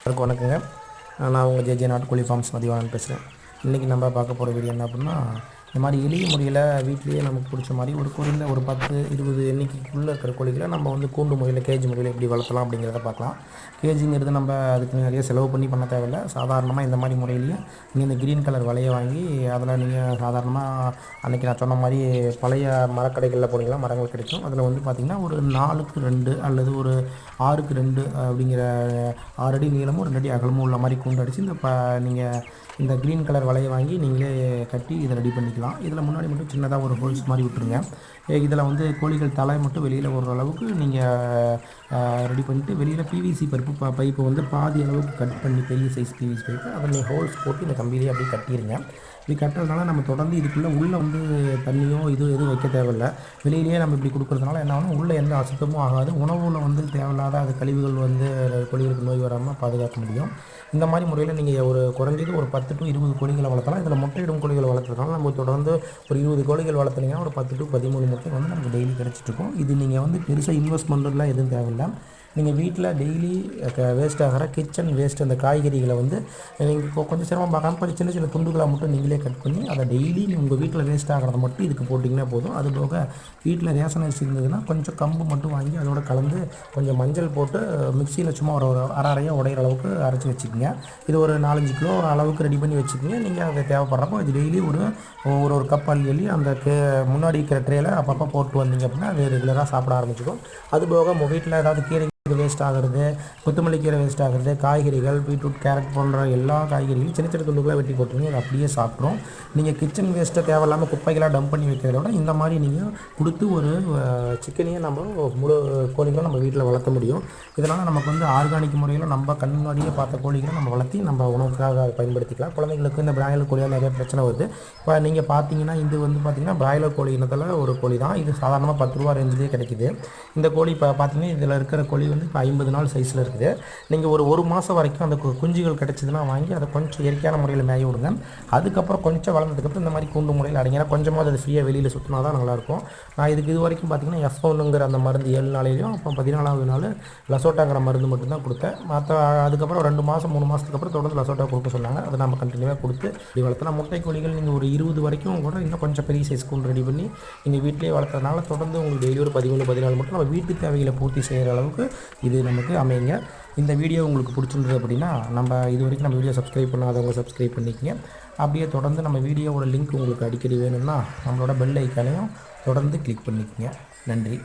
வணக்கங்க. நான் உங்கள் ஜேஜே நாட்டுக்கோழி ஃபார்ம்ஸ் மதிவானன் பேசுகிறேன். இன்றைக்கி நம்ம பார்க்க போகிற வீடியோ என்ன அப்படின்னா, இந்த மாதிரி எளிய முறையில் வீட்லேயே நமக்கு பிடிச்ச மாதிரி ஒரு குறைந்த ஒரு 10-20 எண்ணிக்கைக்குள்ளே இருக்கிற கோழிகளை நம்ம வந்து கூண்டு முறையில் கேஜ் முறையில் எப்படி வளர்த்தலாம் அப்படிங்கிறத பார்க்கலாம். கேஜிங்கிறது நம்ம அதுக்கு நிறைய செலவு பண்ண தேவையில்லை. சாதாரணமாக இந்த மாதிரி முறையிலேயே நீங்கள் இந்த க்ரீன் கலர் வலையை வாங்கி அதில் நீங்கள் சாதாரணமாக அன்றைக்கி நான் சொன்ன மாதிரி பழைய மரக்கடைகளில் போனீங்கன்னா மரங்கள் கிடைக்கும். அதில் வந்து பார்த்திங்கன்னா ஒரு 4x2 அல்லது ஒரு 6x2 அப்படிங்கிற 6 அடி நீளமும் 2 அடி அகலமும் உள்ள மாதிரி கூண்டு அடித்து நீங்கள் இந்த க்ரீன் கலர் வலையை வாங்கி நீங்களே கட்டி இதை ரெடி பண்ணிக்கலாம். இதில் முன்னாடி மட்டும் சின்னதாக ஒரு ஹோல்ஸ் மாதிரி விட்டுருங்க. இதில் வந்து கோழிகள் தலை மட்டும் வெளியில் வர்ற அளவுக்கு நீங்கள் ரெடி பண்ணிவிட்டு வெளியில் பிவிசி பைப்பு வந்து பாதி அளவுக்கு கட் பண்ணி பெரிய சைஸ் பிவிசி பைப்பு அதில் ஹோல்ஸ் போட்டு இந்த கம்பியிலே அப்படியே கட்டிடுங்க. இப்படி கட்டுறதுனால நம்ம தொடர்ந்து இதுக்குள்ளே உள்ளே வந்து தண்ணியோ எதுவும் வைக்க தேவையில்லை. வெளியிலேயே நம்ம இப்படி கொடுக்குறதுனால என்ன ஆகும், உள்ளே எந்த அசுத்தமும் ஆகாது. உணவில் வந்து தேவையில்லாத அது கழிவுகள் வந்து கோழிகளுக்கு நோய் வராமல் பாதுகாக்க முடியும். இந்த மாதிரி முறையில் நீங்கள் ஒரு குறைஞ்சது ஒரு 10-20 கோழிகளை வளர்த்தலாம். இதில் முட்டையிடும் கோழிகளை வளர்த்துறதுனால நம்ம தொடர்ந்து ஒரு 20 கோழிகள் வளர்த்துனீங்கன்னா ஒரு 10-13 முட்டை வந்து நமக்கு டெய்லி கிடச்சிட்ருக்கும். இது நீங்கள் வந்து பெருசாக இன்வெஸ்ட்மெண்ட்லாம் எதுவும் தேவையில்லை. நீங்கள் வீட்டில் டெய்லி வேஸ்ட் ஆகிற கிச்சன் வேஸ்ட் அந்த காய்கறிகளை வந்து நீங்கள் இப்போ கொஞ்சம் சிரமம் பார்க்காம கொஞ்சம் சின்ன சின்ன துண்டுகளாக மட்டும் நீங்களே கட் பண்ணி அதை டெய்லி உங்கள் வீட்டில் வேஸ்ட் ஆகிறத மட்டும் இதுக்கு போட்டிங்கன்னா போதும். அது போக வீட்டில் ரேஷன் அரிசி இருந்ததுன்னா கொஞ்சம் கம்பு மட்டும் வாங்கி அதோட கலந்து கொஞ்சம் மஞ்சள் போட்டு மிக்சியில் சும்மா ஒரு அரையாக உடையிற அளவுக்கு அரைச்சி வச்சுக்கோங்க. இது ஒரு 4-5 கிலோ அளவுக்கு ரெடி பண்ணி வச்சுக்கோங்க. நீங்கள் அதை தேவைப்படுறப்போ இது டெய்லி ஒரு கப் அள்ளி அந்த முன்னாடி இருக்கிற ட்ரேயில் அப்பப்போ போட்டு வந்தீங்க அப்படின்னா அது ரெகுலராக சாப்பிட ஆரம்பிச்சிடும். அது போக உங்கள் வீட்டில் ஏதாவது கீரை வேஸ்ட் ஆகிறது, கொத்தமல்லி கீரை வேஸ்ட் ஆகிறது, காய்கறிகள் பீட்ரூட் கேரட் போன்ற எல்லா காய்கறிகளும் சின்ன சின்ன துண்டுகளாக வெட்டி போட்டுருங்க. அதை அப்படியே சாப்பிட்றோம். நீங்கள் கிச்சன் வேஸ்ட்டை தேவையில்லாமல் குப்பைகளாக டம்ப் பண்ணி வைக்கிறத விட இந்த மாதிரி நீங்கள் கொடுத்து ஒரு சிக்கனையே நம்ம முழு கோழிகளை நம்ம வீட்டில் வளர்த்த முடியும். இதனால் நமக்கு வந்து ஆர்கானிக் முறையில் நம்ம கண் முன்னாடியே பார்த்த கோழிகளை நம்ம வளர்த்தி நம்ம உணவுக்காக பயன்படுத்திக்கலாம். குழந்தைங்களுக்கு இந்த பிராய்லர் கோழியாக நிறைய பிரச்சனை வருது. இப்போ நீங்கள் பார்த்தீங்கன்னா இது வந்து பார்த்திங்கன்னா பிராய்லர் கோழி இனத்தில் ஒரு கோழி தான். இது சாதாரணமாக 10 ரூபா ரேஞ்சிலே கிடைக்குது. இந்த கோழி இப்போ பார்த்தீங்கன்னா இதில் இருக்கிற கோழி வந்து இப்போ 50 நாள் சைஸில் இருக்குது. நீங்கள் ஒரு மாதம் வரைக்கும் அந்த குஞ்சுகள் கிடச்சிதுன்னா வாங்கி அதை கொஞ்சம் இயற்கையான முறையில் மேய விடுங்க. அதுக்கப்புறம் கொஞ்சம் வளர்ந்ததுக்கப்புறம் இந்த மாதிரி கூண்டு முறையில் அடங்கினா கொஞ்சமாக அது ஃப்ரீயாக வெளியில் சுற்றினா தான் நல்லாயிருக்கும். நான் இது வரைக்கும் பார்த்திங்கன்னா F1ங்கிற அந்த மருந்து 7 நாளையிலையும் அப்போ 14வது நாள் லசோட்டாங்கிற மருந்து மட்டும்தான் கொடுத்தேன். அதுக்கப்புறம் 2 மாதம் 3 மாதத்துக்கு அப்புறம் தொடர்ந்து லசோட்டா கொடுக்க சொன்னாங்க. அதை நம்ம கண்டினியூவாக கொடுத்து இப்படி வளர்த்தலாம். முட்டை கோழிகள் நீங்கள் ஒரு 20 வரைக்கும் கூட இன்னும் கொஞ்சம் பெரிய சைஸ் கூண்டு ரெடி பண்ணி நீங்கள் வீட்டிலேயே வளர்த்ததுனால தொடர்ந்து உங்களுக்கு டெய்லி ஒரு 13-14 மட்டும் நம்ம வீட்டு தேவைகளை பூர்த்தி செய்கிற அளவுக்கு இது நமக்கு அமையுங்க. இந்த வீடியோ உங்களுக்கு பிடிச்சிருந்தது அப்படின்னா நம்ம இது வரைக்கும் நம்ம வீடியோ சப்ஸ்கிரைப் பண்ணாதவங்க சப்ஸ்கிரைப் பண்ணிக்கங்க. அப்படியே தொடர்ந்து நம்ம வீடியோவோட லிங்க் உங்களுக்கு அடிக்கடி வேணும்னா நம்மளோட பெல் ஐக்கானையும் தொடர்ந்து கிளிக் பண்ணிக்கங்க. நன்றி.